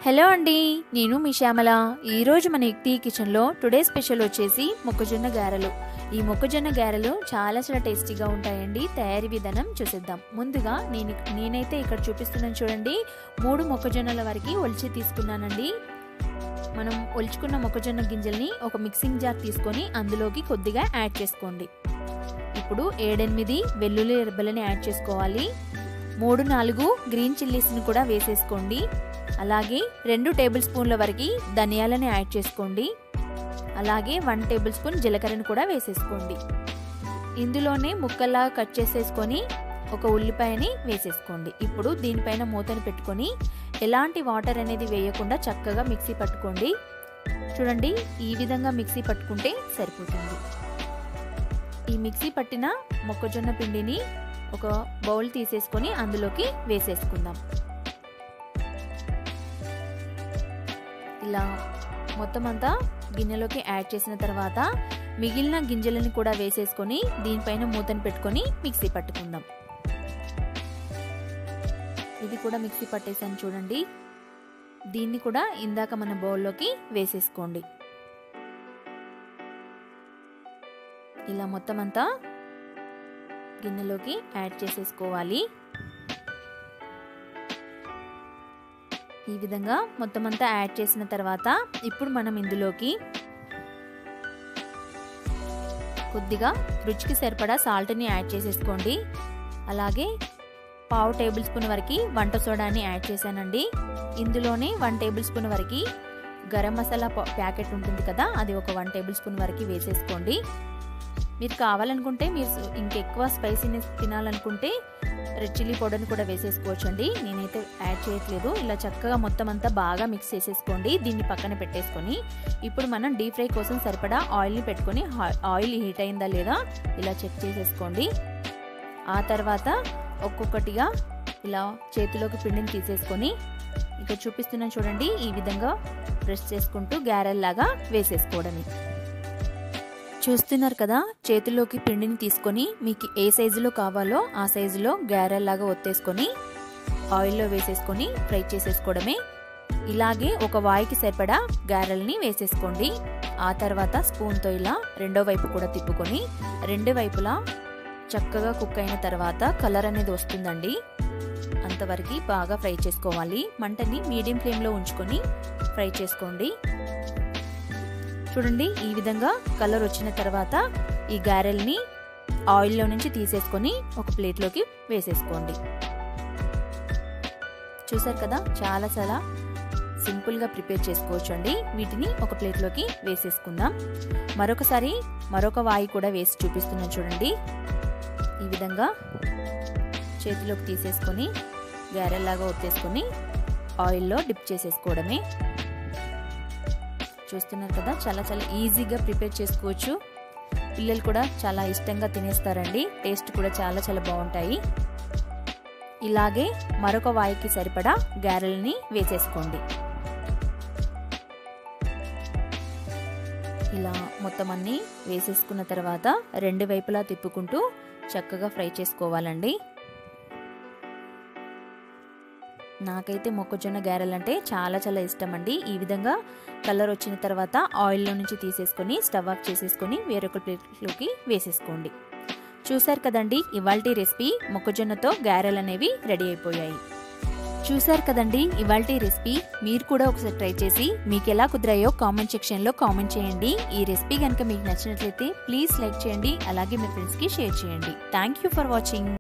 Hello అండి, నేను మీ శ్యామల. ఈరోజు మన టీ కిచెన్లో టుడే స్పెషల్ వచ్చేసి మొక్కజొన్న గారెలు. ఈ మొక్కజొన్న గారెలు చాలా టేస్టీగా ఉంటాయండి. తయారీ విధానం చూసేద్దాం. ముందుగా నేనైతే ఇక్కడ చూపిస్తున్నాను చూడండి. 3 మొక్కజొన్నల వరకు ఒలిచి తీసుకున్నానండి. మనం ఒలుచుకున్న మొక్కజొన్న గింజల్ని ఒక మిక్సింగ్ జార్ తీసుకొని అందులోకి కొద్దిగా యాడ్ చేసుకోండి. ఇప్పుడు 7-8 వెల్లుల్లి రెబ్బలని యాడ్ చేసుకోవాలి. 3-4 గ్రీన్ చిల్లీస్ని కూడా వేసేసుకోండి. అలాగే 2 టేబుల్ స్పూన్ల వరకు ధనియాలను యాడ్ చేసుకోండి. అలాగే 1 టేబుల్ స్పూన్ జీలకర్రను కూడా వేసేసుకోండి. ఇందులోనే ముక్కల్లా కట్ చేసేసుకొని ఒక ఉల్లిపాయని వేసేసుకోండి. ఇప్పుడు దీనిపైన మూతను పెట్టుకొని ఎలాంటి వాటర్ అనేది వేయకుండా చక్కగా మిక్సీ పట్టుకోండి. చూడండి, ఈ విధంగా మిక్సీ పట్టుకుంటే సరిపోతుంది. ఈ మిక్సీ పట్టిన మొక్కజొన్న పిండిని ఒక బౌల్ తీసేసుకొని అందులోకి వేసేసుకుందాం. ఇలా మొత్తం అంతా గిన్నెలోకి యాడ్ చేసిన తర్వాత మిగిలిన గింజలను కూడా వేసేసుకొని దీనిపైన మూతను పెట్టుకొని మిక్సీ పట్టుకుందాం. ఇది కూడా మిక్సీ పట్టేసాను చూడండి. దీన్ని కూడా ఇందాక మన బౌల్లోకి వేసేసుకోండి. ఇలా మొత్తం అంతా గిన్నెలోకి యాడ్ చేసేసుకోవాలి. ఈ విధంగా మొత్తం అంతా యాడ్ చేసిన తర్వాత ఇప్పుడు మనం ఇందులోకి కొద్దిగా రుచికి సరిపడా సాల్ట్ని యాడ్ చేసేసుకోండి. అలాగే 1/2 టేబుల్ స్పూన్ వరకు వంట సోడాని యాడ్ చేశానండి. ఇందులోనే 1 టేబుల్ స్పూన్ వరకు గరం మసాలా ప్యాకెట్ ఉంటుంది కదా, అది ఒక 1 టేబుల్ స్పూన్ వరకు వేసేసుకోండి. మీరు కావాలనుకుంటే మీరు ఇంకెక్కువ స్పైసీనెస్ తినాలనుకుంటే రెడ్ చిల్లీ పౌడర్ని కూడా వేసేసుకోవచ్చండి. నేనైతే యాడ్ చేయట్లేదు. ఇలా చక్కగా మొత్తం అంతా బాగా మిక్స్ చేసేసుకోండి. దీన్ని పక్కన పెట్టేసుకొని ఇప్పుడు మనం డీప్ ఫ్రై కోసం సరిపడా ఆయిల్ని పెట్టుకొని ఆయిల్ హీట్ అయిందా లేదా ఇలా చెక్ చేసేసుకోండి. ఆ తర్వాత ఒక్కొక్కటిగా ఇలా చేతిలోకి పిండిని తీసేసుకొని ఇక చూపిస్తున్నాను చూడండి, ఈ విధంగా ప్రెస్ చేసుకుంటూ గారెల్లాగా వేసేసుకోవడమే. చూస్తున్నారు కదా, చేతిలోకి పిండిని తీసుకొని మీకు ఏ సైజులో కావాలో ఆ సైజులో గారెల్లాగా ఒత్తేసుకొని ఆయిల్లో వేసేసుకొని ఫ్రై చేసేసుకోవడమే. ఇలాగే ఒక వాయికి సరిపడా గారెల్ని వేసేసుకోండి. ఆ తర్వాత స్పూన్తో ఇలా రెండో వైపు కూడా తిప్పుకొని 2 వైపులా చక్కగా కుక్ అయిన తర్వాత కలర్ అనేది వస్తుందండి. అంతవరకు బాగా ఫ్రై చేసుకోవాలి. మంటని మీడియం ఫ్లేమ్లో ఉంచుకొని ఫ్రై చేసుకోండి. చూడండి, ఈ విధంగా కలర్ వచ్చిన తర్వాత ఈ గారెల్ని ఆయిల్లో నుంచి తీసేసుకొని ఒక ప్లేట్లోకి వేసేసుకోండి. చూసారు కదా, చాలా సింపుల్గా ప్రిపేర్ చేసుకోవచ్చు అండి. వీటిని ఒక ప్లేట్లోకి వేసేసుకుందాం. మరొకసారి మరొక వాయి కూడా వేసి చూపిస్తున్నాను చూడండి. ఈ విధంగా చేతిలోకి తీసేసుకొని గారెల్లాగా ఒత్తేసుకొని ఆయిల్లో డిప్ చేసేసుకోవడమే. చూస్తున్నారు కదా, చాలా ఈజీగా ప్రిపేర్ చేసుకోవచ్చు. పిల్లలు కూడా చాలా ఇష్టంగా తినేస్తారండి. టేస్ట్ కూడా చాలా బాగుంటాయి. ఇలాగే మరొక వాయికి సరిపడా గారెల్ని వేసేసుకోండి. ఇలా మొత్తం అన్ని వేసేసుకున్న తర్వాత 2 వైపులా తిప్పుకుంటూ చక్కగా ఫ్రై చేసుకోవాలండి. నాకైతే మొక్కజొన్న గారెలు అంటే చాలా ఇష్టం అండి. ఈ విధంగా కలర్ వచ్చిన తర్వాత ఆయిల్లో నుంచి తీసేసుకొని స్టవ్ ఆఫ్ చేసేసుకొని వేరొక ప్లేట్లోకి వేసేసుకోండి. చూసారు కదండి, ఇవాల్టి రెసిపీ మొక్కజొన్నతో గారెలు అనేవి రెడీ అయిపోయాయి. చూసారు కదండి ఇవాల్టి రెసిపీ. మీరు కూడా ఒకసారి ట్రై చేసి మీకు ఎలా కుదిరాయో కామెంట్ సెక్షన్లో కామెంట్ చేయండి. ఈ రెసిపీ కనుక మీకు నచ్చినట్లయితే ప్లీజ్ లైక్ చేయండి. అలాగే మీ ఫ్రెండ్స్కి షేర్ చేయండి. Thank you for watching.